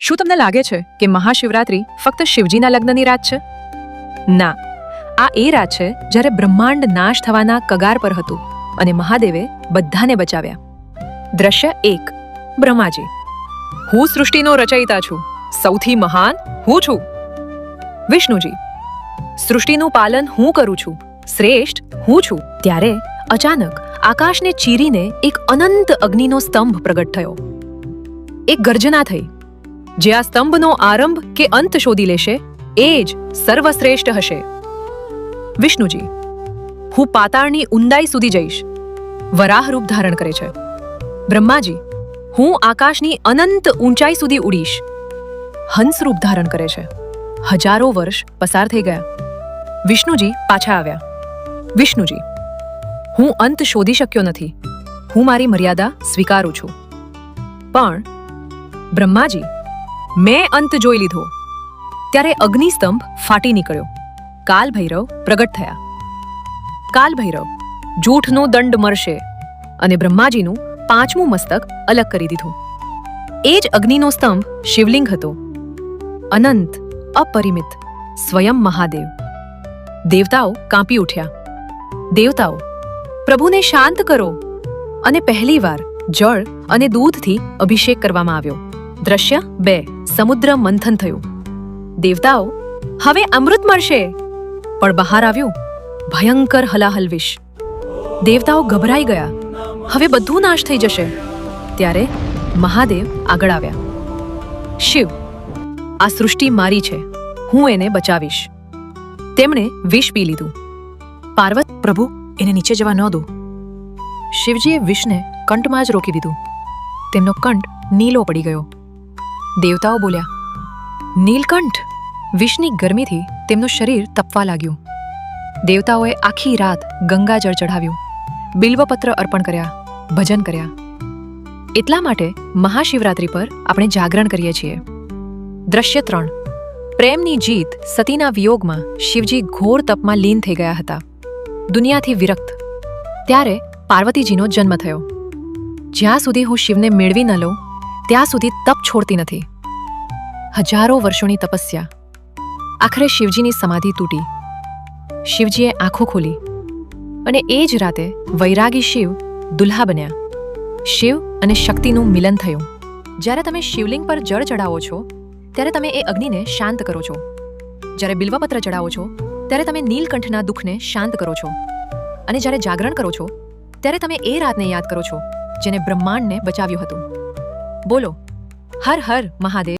શું તમને લાગે છે કે મહાશિવરાત્રી ફક્ત શિવજીના લગ્નની રાત છે? ના, આ એ રાત છે જ્યારે બ્રહ્માંડ નાશ થવાના કગાર પર હતું અને મહાદેવે બધાને બચાવ્યા. દ્રશ્ય 1. બ્રહ્માજી: હું સૃષ્ટિનો રચયિતા છું, સૌથી મહાન હું છું. વિષ્ણુજી: સૃષ્ટિનું પાલન હું કરું છું, શ્રેષ્ઠ હું છું. ત્યારે અચાનક આકાશને ચીરીને એક અનંત અગ્નિનો સ્તંભ પ્રગટ થયો. એક ગર્જના થઈ, જે આ સ્તંભનો આરંભ કે અંત શોધી લેશે એ જ સર્વશ્રેષ્ઠ હશે. વિષ્ણુજી: હું પાતાળની ઊંડાઈ સુધી જઈશ. વરાહ રૂપ ધારણ કરે છે. બ્રહ્માજી: હું આકાશની અનંત ઊંચાઈ સુધી ઉડીશ. હંસ રૂપ ધારણ કરે છે. હજારો વર્ષ પસાર થઈ ગયા. વિષ્ણુજી પાછા આવ્યા. વિષ્ણુજી: હું અંત શોધી શક્યો નથી, હું મારી મર્યાદા સ્વીકારું છું. પણ બ્રહ્માજી, મેં અંત જોઈ લીધો. ત્યારે અગ્નિસ્તંભ ફાટી નીકળ્યો. કાલભૈરવ પ્રગટ થયા. કાલભૈરવ: જૂઠનો દંડ મળશે, અને બ્રહ્માજીનું 5મું મસ્તક અલગ કરી દીધું. એ જ અગ્નિનો સ્તંભ શિવલિંગ હતો. અનંત, અપરિમિત, સ્વયં મહાદેવ. દેવતાઓ કાંપી ઉઠ્યા. દેવતાઓ: પ્રભુને શાંત કરો. અને પહેલીવાર જળ અને દૂધથી અભિષેક કરવામાં આવ્યો. દ્રશ્ય 2. સમુદ્ર મંથન થયું. દેવતાઓ: હવે અમૃત મળશે. પણ બહાર આવ્યું ભયંકર હલાહલ વિષ. દેવતાઓ ગભરાઈ ગયા, હવે બધું નાશ થઈ જશે. ત્યારે મહાદેવ આગળ આવ્યા. શિવ: આ સૃષ્ટિ મારી છે, હું એને બચાવીશ. તેમણે વિષ પી લીધું. પાર્વત: પ્રભુ, એને નીચે જવા ન દો. શિવજીએ વિષને કંઠમાં જ રોકી દીધું. તેમનો કંઠ નીલો પડી ગયો. દેવતાઓ બોલ્યા, નીલકંઠ! વિષની ગરમીથી તેમનું શરીર તપવા લાગ્યું. દેવતાઓએ આખી રાત ગંગાજળ ચઢાવ્યું, બિલ્વપત્ર અર્પણ કર્યા, ભજન કર્યા. એટલા માટે મહાશિવરાત્રી પર આપણે જાગરણ કરીએ છીએ. દ્રશ્ય 3. પ્રેમની જીત સતીના વિયોગમાં શિવજી ઘોર તપમાં લીન થઈ ગયા હતા, દુનિયાથી વિરક્ત. ત્યારે પાર્વતીજીનો જન્મ થયો. જ્યાં સુધી હું શિવને મેળવી ન લઉં ત્યાં સુધી તપ છોડતી નથી. હજારો વર્ષોની તપસ્યા. આખરે શિવજીની સમાધિ તૂટી. શિવજીએ આંખો ખોલી અને એ જ રાતે વૈરાગી શિવ દુલ્હા બન્યા. શિવ અને શક્તિનું મિલન થયું. જ્યારે તમે શિવલિંગ પર જળ ચડાવો છો ત્યારે તમે એ અગ્નિને શાંત કરો છો. જ્યારે બિલ્વપત્ર ચડાવો છો ત્યારે તમે નીલકંઠના દુઃખને શાંત કરો છો. અને જ્યારે જાગરણ કરો છો ત્યારે તમે એ રાતને યાદ કરો છો જેને બ્રહ્માંડને બચાવ્યું હતું. બોલો, હર હર મહાદેવ.